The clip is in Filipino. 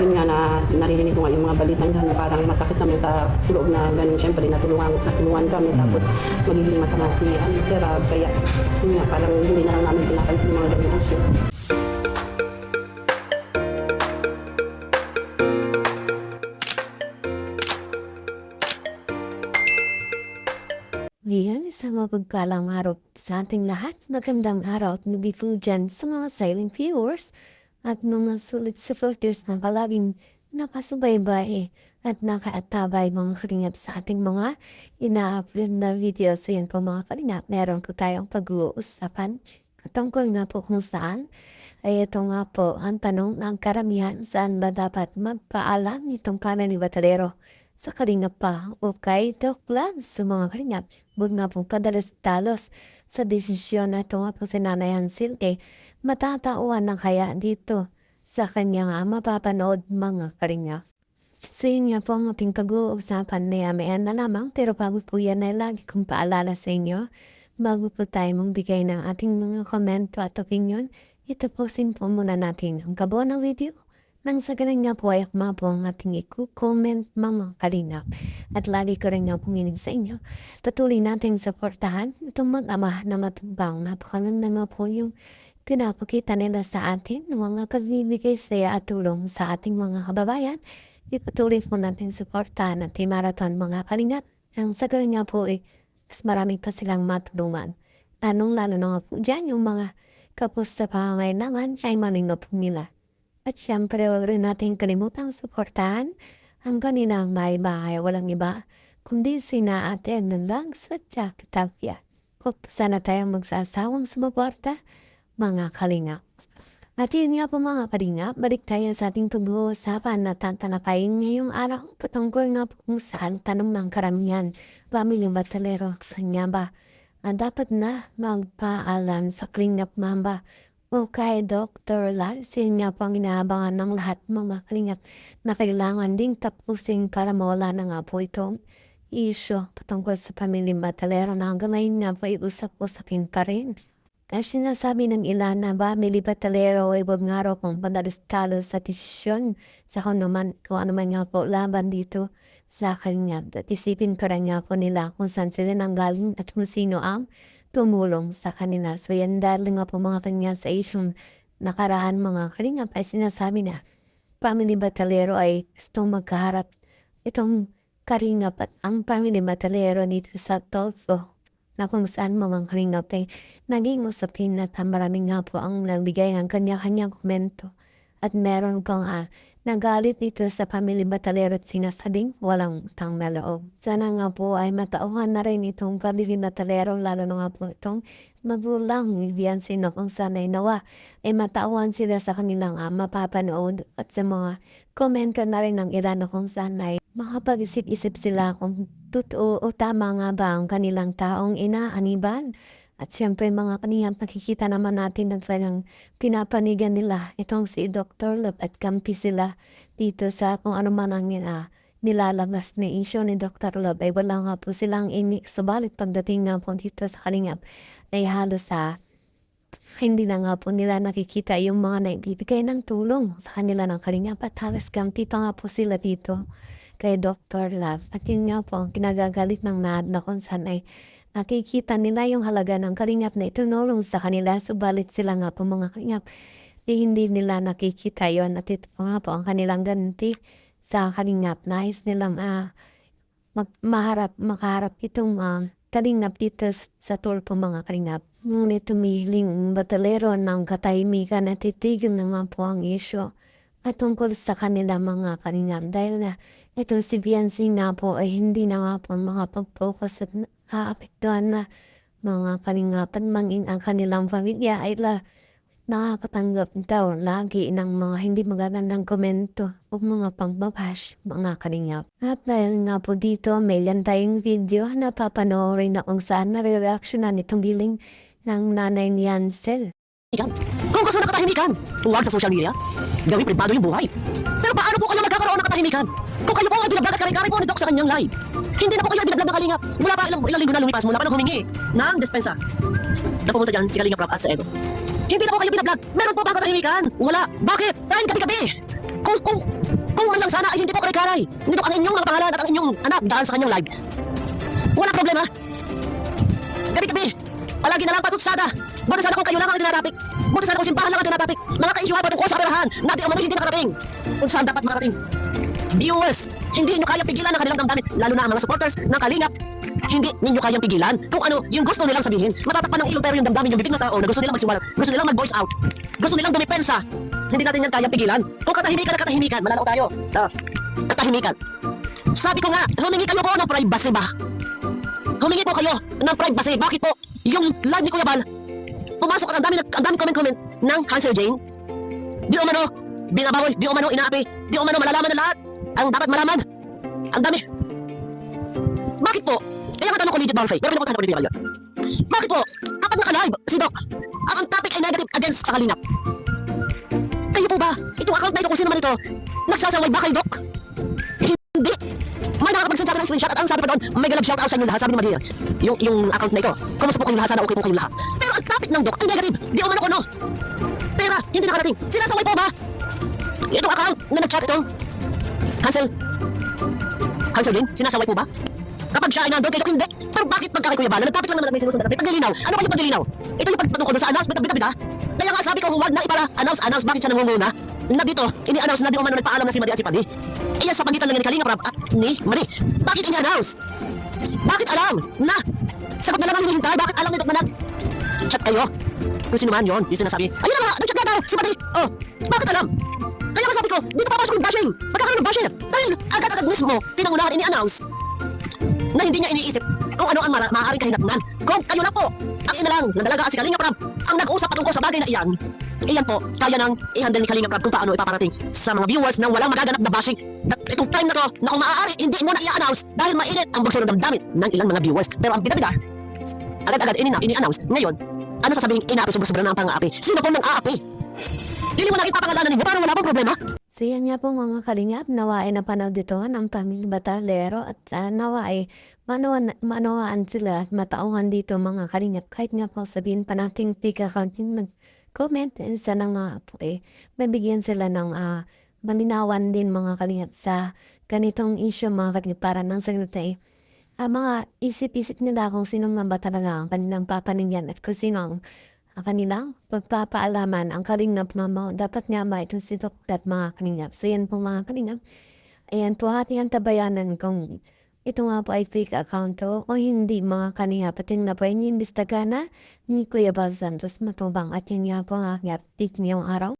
yun nga na naririnig ko nga yung mga balitang ganun, parang masakit naman sa loob na ganun. Siyempre natulungan kami, tapos magiging masama si Rob, kaya yun nga parang hindi na lang namin pinapansin yung mga ganun issue. Ngayon, isang mapagpalang araw sa ating lahat. Magandang araw at nabi po dyan sa mga silent viewers at mga sulit supporters na palaging nakasubaybay at nakaatabay mga kalingap sa ating mga ina-upload na video. So yan po mga kalingap, meron po tayong pag-uusapan tungkol nga po kung saan ay ito nga po ang tanong ng karamihan, saan ba dapat magpaalam nitong kanan ni Batalero sa kalingap pa o kay Doc Lance. So mga kalingap, huwag nga pong padalos-dalos sa desisyon na ito nga po si Nanay Hansel, matatauan na kaya dito sa kanya nga mapapanood mga kalingap. So yun nga po ang ating pag-uusapan na yamayaan na lamang, pero bago po yan ay lagi kong paalala sa inyo, bago po tayo mong bigay ng ating mga komento at opinion, ito po muna natin ang kabo ng video. Nang sa ganun nga po ay akma po ang ating i-comment mga kalingap. At lagi ko rin nga pong inig sa inyo. Patuloy natin supportahan itong mag-ama na matumbang. Napakalan na po yung pinapakita nila sa atin, mga pagbibigay saya at tulong sa ating mga kababayan. Ipatuloy po natin supportahan at marathon mga kalingap. Nang sa ganun nga po mas marami pa silang matulungan. Lalo na nga po dyan yung mga kapos sa pangangailangan ay maningop nila. At syempre, wag rin natin kalimutang suportahan ang kaninang may bahay. Walang iba, kundi sina Ate lang sa Jack Tapia. Sana tayong magsasawang sumuporta, mga kalingap. At yun nga po mga kalingap, balik tayo sa ating pag-uusapan na tatanakayin ngayong araw. Patungkol nga po kung saan tanong ng karamihan, Pamilyang Batalero, sanya ba dapat na magpaalam sa kalingap mamba o kay Dr. Lance. Yun nga po ang inaabangan ng lahat mga kalingap na kailangan ding tapusin para mawala na nga po itong issue patungkol sa Pamilyang Batalero na hanggang ngayon nga po ay usap-usapin pa rin. At sinasabi ng ilan na Pamilyang Batalero ay huwag nga raw kung padalos-talo sa desisyon sa kung ano man nga po laban dito sa kalingap. At isipin ko rin nga po nila kung saan sila nanggaling at kung sino ang tumulong sa kanila. So yan dahil nga po mga kanya sa issue nakaraan mga kalingap ay sinasabi na Pamilyang Batalero ay gustong magkaharap itong kalingap at ang Pamilyang Batalero dito sa Tolfo na kung saan mga kalingap ay naging usapin at maraming nga po ang nagbigay ng kanya-kanyang komento at meron kang nagalit dito sa Pamilyang Batalero at sinasabing walang utang na loob. Sana nga po ay matauhan na rin itong Pamilyang Batalero, lalo na nga po itong magulang ni Villancin kung sana ay nawa ay matauhan sila sa kanilang mapapanood at sa mga komento na rin ng ilan kung sana ay makapag-isip-isip sila kung totoo o tama nga ba ang kanilang taong inaaniban. At siyempre mga kaniyang nakikita naman natin na talagang pinapanigan nila itong si Dr. Love at kampi sila dito sa kung ano man ang nilalabas na issue ni Dr. Love ay wala nga po silang inik. Subalit pagdating nga po dito sa kalingap ay halos hindi na nga po nila nakikita yung mga naibibigay ng tulong sa kanila ng kalingap at halos kampi pa nga po sila dito kay Dr. Love. At yun nga po ang kinagagalit ng na kung saan ay nakikita nila yung halaga ng kalingap na itunulong sa kanila, subalit sila nga po mga kalingap hindi nila nakikita yon at ito nga po ang kanilang ganti sa kalingap. Nais nilang makaharap itong kalingap dito sa Tolfo mga kalingap. Ngunit tumiling Batalero ng katahimikan at titigil naman po ang issue at tungkol sa kanila mga kalingap dahil na itong si Villancin na po ay hindi na nga po makapag-focus at haapektuhan na mga kalingapan mangin ang kanilang pamilya ay nakakatanggap daw lagi ng mga hindi magandang komento o mga pangbabash mga kalingap. At dahil nga po dito may ilan tayong video na papanoorin na kung saan nare-reaksyonan itong giling ng nanay ni Hansel. Kung gusto ng katahimikan, huwag sa social media, gawin privado yung buhay. Pero paano po kayo magkakaroon ng katahimikan? Kung kayo po ay binablag at kare-kare po ni Doc sa kanyang live. Hindi na po kayo binablag ng kalingap. Mula pa ilang linggo na lumipas mula pa nang humingi ng dispensa. Na pumunta dyan si Kalingap Rob at sa Edo. Hindi na po kayo binablog. Meron po ba katahimikan? Wala. Bakit? Dahil gabi-gabi. Kung man lang sana ay hindi po kare-karay. Nito ang inyong mga pangalan at ang inyong anak dahil sa kanyang live. Wala problema. Gabi-gabi. Palagi na lang patutsada. Buti sana kung kayo lang ang tinatapik. Buti sana kung simbahan lang ang tinatapik. Mga ka-isyuhan patungkol sa kaperahan. Natin ang hindi nakarating. Kung saan dapat makarating. Viewers, hindi nyo kayang pigilan ang kanilang damdamin. Lalo na ang mga supporters ng Kalingap. Hindi ninyo kayang pigilan kung ano yung gusto nilang sabihin. Matatakpan ng ilong pero yung damdamin yung bitin na tao na gusto nilang magsiwalat. Gusto nilang mag-voice out. Gusto nilang dumipensa. Hindi natin yan kayang pigilan. Kung katahimikan na katahimikan, malalaw tayo sa katahimikan. Sabi ko nga, humingi kayo po ng privacy ba? Humingi po kayo ng privacy. Bakit po? Yung live ni Kuya Bal, pumasok at ang dami comment ng Hansel Jane. Di umano, binababoy, di umano inaapi, di umano malalaman na lahat. Ang dapat malaman. Ang dami. Bakit po? Kaya nga tanong ko legit ba fake? Pero pinapagkano ko kayo. Bakit po? Kapag naka-live, si Doc, ang topic ay negative against sa Kalingap. Kayo po ba? Itong account na ito, kung sino man ito, nagsasaway ba kay Doc? Hindi. May nakakapag-send sa akin ng screenshot at ang sabi pa doon, may galab shoutout sa inyo lahat. Sabi ni Maria, yung account na ito, kumusta po kayong lahat, sana okay po kayong lahat. Pero ang topic ng Doc ay negative. Di umano ko no. Pera, hindi nakarating. Sinasaway po ba? Itong account na nag-chat itong Hansel Jane, sinasaway po ba? Kapag siya ay nandun, kayo hindi. Pero bakit pagka kay Kuya Bala, nag-topic lang naman at may sinusunod at may paglilinaw. Ano ba yung paglilinaw? Ito yung pagpatungkol doon sa announcement ng bida-bida. Kaya nga sabi ko, huwag na ipara-announce. Bakit siya nangunguna? Na dito, ini-announce na di umano nagpaalam na si Maria at si Padi. Iyan sa pagitan lang ni Kalinga Prab at ni Marie. Bakit ini-announce? Bakit alam na? Sagot na lang ang hinihintay. Bakit alam nito na nag-chat kayo? Kung sino man yun, yung sinasabi. Ayun na nga, nag-chat na daw, si Padi. Oh, bakit alam? Kaya nga sabi ko, dito papasok yung bashing. Magkakaroon ng bashing. Dahil agad-agad mismo, pinangunahan ini-announce na hindi niya iniisip kung ano ang maaaring kahinatnan. Kung kayo lang po, ang ina lang na dalaga at si Kalinga Prab ang nag-usap patungkol sa bagay na iyan, iyan po, kaya nang i-handle ni Kalinga Prab kung paano ipaparating sa mga viewers na walang magaganap na bashing. At itong time na to, na kung maaari, hindi mo na i-announce dahil mainit ang bugso ng damdamin ng ilang mga viewers. Pero ang bida-bida, agad-agad ini-announce. Ngayon, ano sasabihin inaapi, sobra-sobra na ang pang-aapi? Sino po nang aapi? Dili mo na ipapangalanan ninyo, parang wala pong problema. So yan nga po mga Kalingap, nawa ay napanood dito ng pamilya Batalero at nawa ay manawaan sila at matauhan dito mga Kalingap. Kahit nga po sabihin pa natin fake account yung nag-comment, sana nga po mabigyan sila ng malinawan din mga Kalingap sa ganitong issue mga Kalingap para nang sagot mga isip-isip nila kung sino nga ba talaga ang kanilang papaningyan at kung sino ang kanilang pagpapaalaman ang Kalingap na dapat nga ba ito si Dr. mga Kalingap. So yan po mga Kalingap. Ayan po ating tabayanan kung ito nga po ay fake account o hindi mga Kalingap. At yun na po yung imbestigahan na ni Kuya Bal Santos Matubang. At yun nga po nga update ngayong araw.